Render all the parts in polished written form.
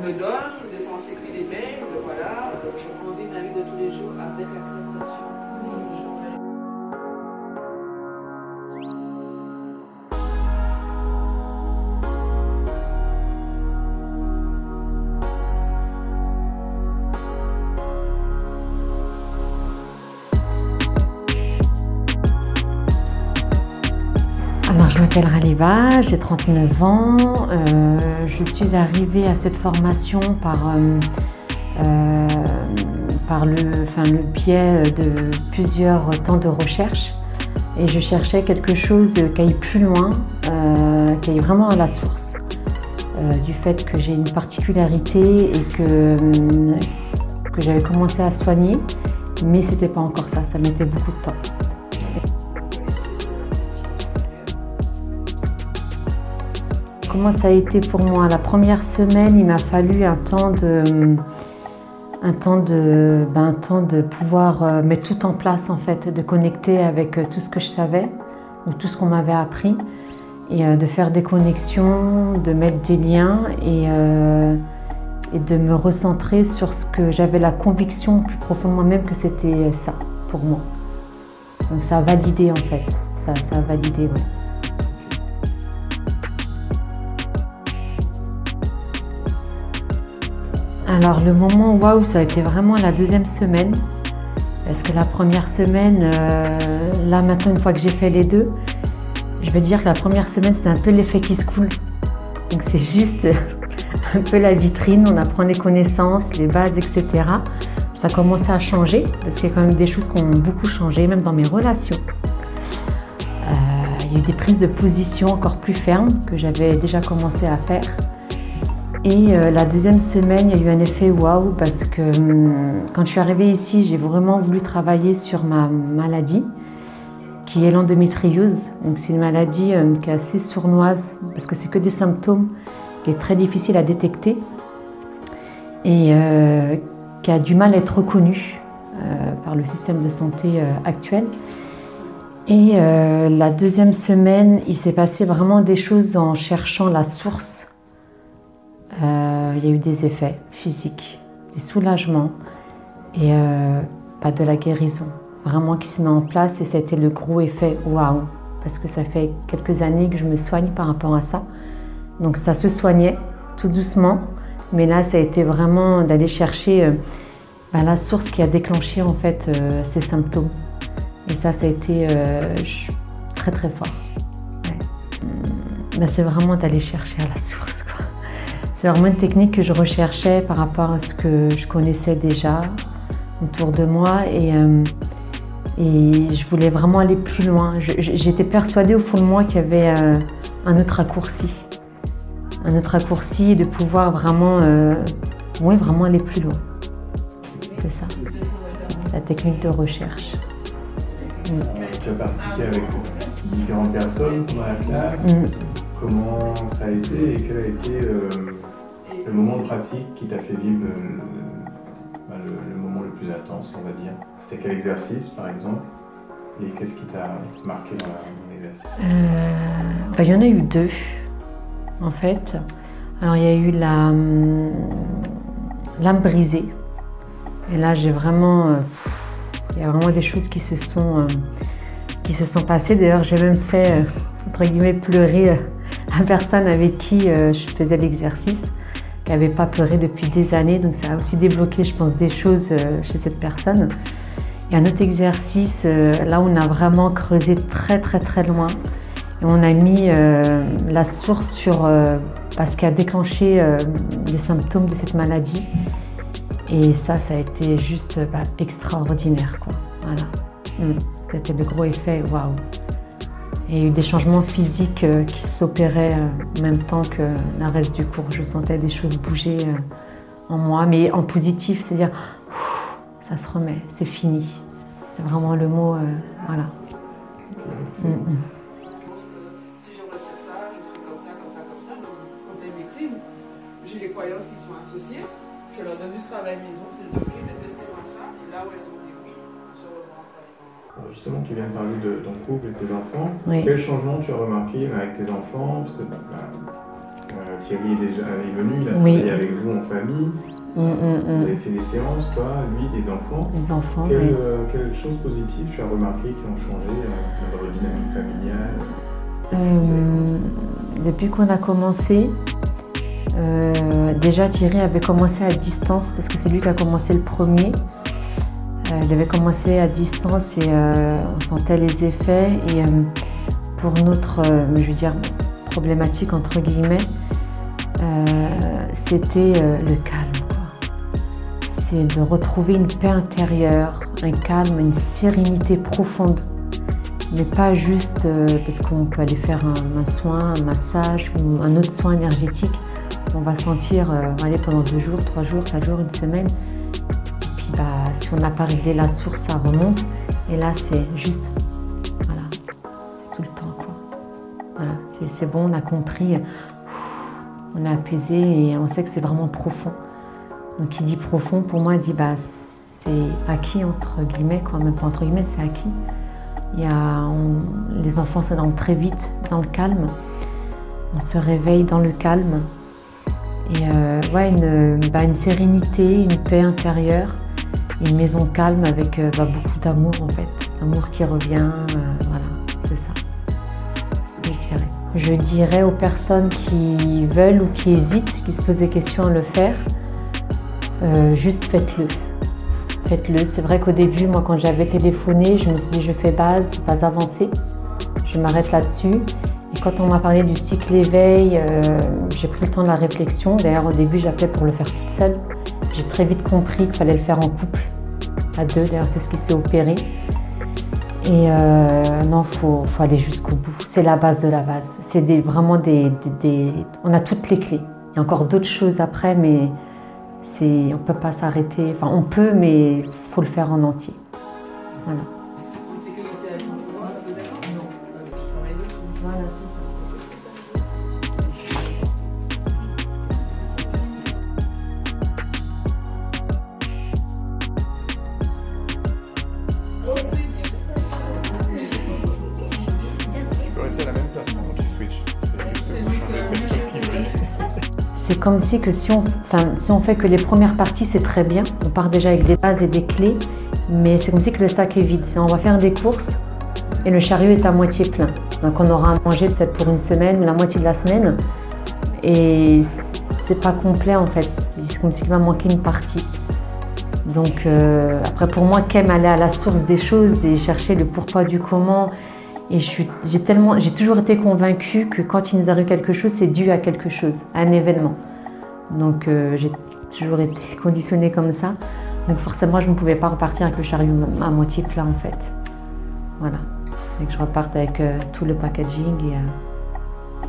me donne, des fois on s'écrit des mails, voilà, je prends ma vie de tous les jours avec acceptation. Alors, je m'appelle Raliba, j'ai 39 ans. Je suis arrivée à cette formation par le biais de plusieurs temps de recherche. Et je cherchais quelque chose qui aille plus loin, qui aille vraiment à la source. Du fait que j'ai une particularité et que j'avais commencé à soigner, mais c'était pas encore ça, ça mettait beaucoup de temps. Comment ça a été pour moi? La première semaine, il m'a fallu un temps de pouvoir mettre tout en place en fait, de connecter avec tout ce que je savais ou tout ce qu'on m'avait appris et de faire des connexions, de mettre des liens et de me recentrer sur ce que j'avais la conviction plus profondément même que c'était ça pour moi. Donc ça a validé en fait, ça a validé, ouais. Alors le moment waouh, ça a été vraiment la deuxième semaine, parce que la première semaine, là maintenant une fois que j'ai fait les deux, je veux dire que la première semaine c'était un peu l'effet qui se coule. Donc c'est juste un peu la vitrine, on apprend les connaissances, les bases, etc. Ça a commencé à changer, parce qu'il y a quand même des choses qui ont beaucoup changé, même dans mes relations. Il y a eu des prises de position encore plus fermes que j'avais déjà commencé à faire. Et la deuxième semaine, il y a eu un effet waouh parce que quand je suis arrivée ici, j'ai vraiment voulu travailler sur ma maladie, qui est l'endométriose. Donc c'est une maladie qui est assez sournoise parce que c'est que des symptômes, qui est très difficile à détecter et qui a du mal à être reconnue par le système de santé actuel. Et la deuxième semaine, il s'est passé vraiment des choses en cherchant la source. Il y a eu des effets physiques, des soulagements et pas de la guérison, vraiment qui se met en place et ça a été le gros effet waouh, parce que ça fait quelques années que je me soigne par rapport à ça. Donc ça se soignait tout doucement, mais là ça a été vraiment d'aller chercher la source qui a déclenché en fait ces symptômes. Et ça a été très très fort. Ouais. C'est vraiment d'aller chercher à la source, quoi. C'est vraiment une technique que je recherchais par rapport à ce que je connaissais déjà autour de moi et je voulais vraiment aller plus loin. J'étais persuadée au fond de moi qu'il y avait un autre raccourci. Un autre raccourci de pouvoir vraiment, vraiment aller plus loin. C'est ça, la technique de recherche. Tu as pratiqué avec différentes personnes pendant la classe. Comment ça a été et quel a été le moment de pratique qui t'a fait vivre le moment le plus intense, on va dire? C'était quel exercice par exemple? Et qu'est-ce qui t'a marqué dans l'exercice? Il y en a eu deux en fait. Alors il y a eu l'âme brisée. Et là j'ai vraiment... il y a vraiment des choses qui se sont passées. D'ailleurs j'ai même fait, entre guillemets, pleurer la personne avec qui je faisais l'exercice, qui n'avait pas pleuré depuis des années, donc ça a aussi débloqué, je pense, des choses chez cette personne. Et un autre exercice, là où on a vraiment creusé très très très loin, et on a mis la source sur ce qui a déclenché les symptômes de cette maladie. Et ça a été juste extraordinaire, quoi. Voilà. C'était le gros effet, waouh. Il y a eu des changements physiques qui s'opéraient en même temps que le reste du cours. Je sentais des choses bouger en moi, mais en positif, c'est-à-dire ça se remet, c'est fini. C'est vraiment le mot, voilà. Si je retire ça, je serai comme ça, comme ça, comme ça. Donc quand elles m'écrivent, j'ai les croyances qui sont associées. Je leur donne du travail maison, c'est ok, mais testez-moi ça. Et là où elles ont dit oui, on se revoit après. Justement, tu viens de parler de ton couple et tes enfants. Oui. Quel changement tu as remarqué avec tes enfants? Parce que Thierry est venu, il a travaillé avec vous en famille. Vous avez fait des séances, toi, lui, tes enfants. Les enfants, Quelles choses positives tu as remarquées qui ont changé dans votre dynamique familiale? Depuis qu'on a commencé, déjà Thierry avait commencé à distance parce que c'est lui qui a commencé le premier. Il avait commencé à distance et on sentait les effets. Et pour notre, je veux dire, problématique entre guillemets, c'était le calme. C'est de retrouver une paix intérieure, un calme, une sérénité profonde. Mais pas juste parce qu'on peut aller faire un soin, un massage ou un autre soin énergétique. On va sentir aller pendant 2 jours, 3 jours, 4 jours, une semaine. Et puis si on n'a pas réglé la source, ça remonte. Et là, c'est juste, voilà, c'est tout le temps, quoi. Voilà, c'est bon, on a compris, on est apaisé et on sait que c'est vraiment profond. Donc qui dit profond, pour moi, dit c'est acquis entre guillemets, quoi, même pas entre guillemets, c'est acquis. Les enfants s'endorment très vite dans le calme. On se réveille dans le calme. Et une sérénité, une paix intérieure, une maison calme avec beaucoup d'amour en fait. L'amour qui revient, voilà, c'est ça. C'est ce que je dirais. Je dirais aux personnes qui veulent ou qui hésitent, qui se posent des questions à le faire, juste faites-le. Faites-le. C'est vrai qu'au début, moi, quand j'avais téléphoné, je me suis dit, je fais base avancée. Je m'arrête là-dessus. Et quand on m'a parlé du cycle éveil, j'ai pris le temps de la réflexion. D'ailleurs, au début, j'appelais pour le faire toute seule. J'ai très vite compris qu'il fallait le faire en couple, à 2. D'ailleurs, c'est ce qui s'est opéré. Et non, faut aller jusqu'au bout. C'est la base de la base. C'est vraiment on a toutes les clés. Il y a encore d'autres choses après, mais on ne peut pas s'arrêter. Enfin, on peut, mais il faut le faire en entier. Voilà. Voilà, c'est ça. Tu peux rester à la même place quand tu switches. C'est juste changer de personne qui brille. C'est comme si on fait que les premières parties, c'est très bien. On part déjà avec des bases et des clés, mais c'est comme si que le sac est vide. On va faire des courses et le chariot est à moitié plein. Donc on aura à manger peut-être pour une semaine ou la moitié de la semaine. Et c'est pas complet en fait. C'est comme s'il va manquer une partie. Donc après pour moi, qu'aime aller à la source des choses et chercher le pourquoi du comment. Et j'ai toujours été convaincue que quand il nous arrive quelque chose, c'est dû à quelque chose, à un événement. Donc j'ai toujours été conditionnée comme ça. Donc forcément, je ne pouvais pas repartir avec le chariot à moitié plein en fait. Voilà. Et que je reparte avec tout le packaging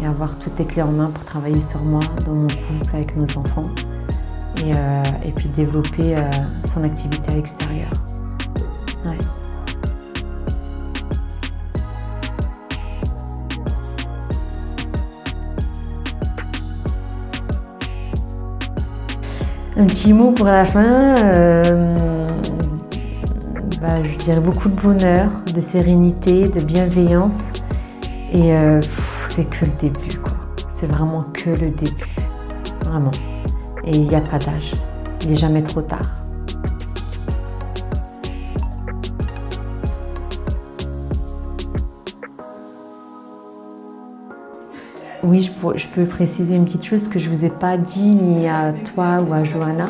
et avoir toutes les clés en main pour travailler sur moi, dans mon couple, avec nos enfants. Et puis développer son activité à l'extérieur. Ouais. Un petit mot pour la fin, je dirais beaucoup de bonheur, de sérénité, de bienveillance et c'est que le début quoi. C'est vraiment que le début, vraiment. Et il n'y a pas d'âge, il n'est jamais trop tard. Oui, je peux préciser une petite chose que je ne vous ai pas dit ni à toi ou à Johanna.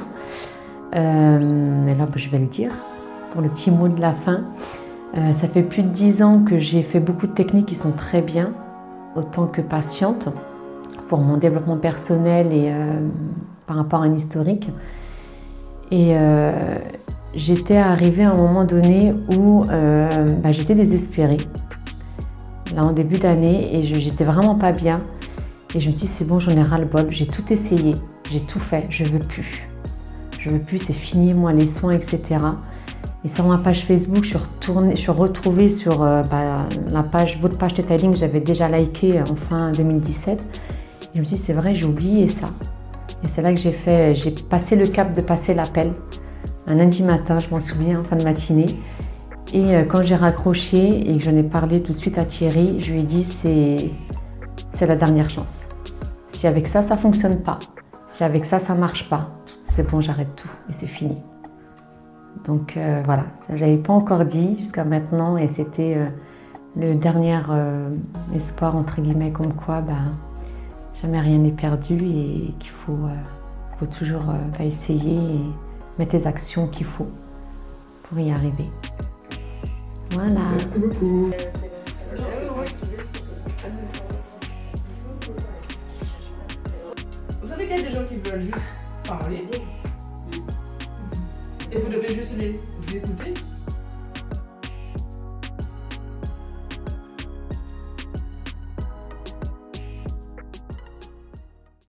Mais là, je vais le dire pour le petit mot de la fin. Ça fait plus de 10 ans que j'ai fait beaucoup de techniques qui sont très bien, autant que patiente, pour mon développement personnel et par rapport à un historique. Et j'étais arrivée à un moment donné où j'étais désespérée. Là, en début d'année, et j'étais vraiment pas bien. Et je me suis dit, c'est bon, j'en ai ras-le-bol, j'ai tout essayé, j'ai tout fait, je veux plus. Je veux plus, c'est fini, moi, les soins, etc. Et sur ma page Facebook, je suis retrouvée sur votre page detailing que j'avais déjà liké en fin 2017. Et je me suis dit, c'est vrai, j'ai oublié ça. Et c'est là que j'ai passé le cap de passer l'appel. Un lundi matin, je m'en souviens, en fin de matinée. Et quand j'ai raccroché et que j'en ai parlé tout de suite à Thierry, je lui ai dit, c'est la dernière chance. Si Si avec ça, ça ne fonctionne pas, si avec ça, ça ne marche pas, c'est bon, j'arrête tout et c'est fini. Donc voilà, je n'avais pas encore dit jusqu'à maintenant et c'était le dernier espoir, entre guillemets, comme quoi jamais rien n'est perdu et qu'il faut toujours essayer et mettre les actions qu'il faut pour y arriver. Voilà. Merci beaucoup. Vous savez qu'il y a des gens qui veulent juste parler et vous devez juste les écouter.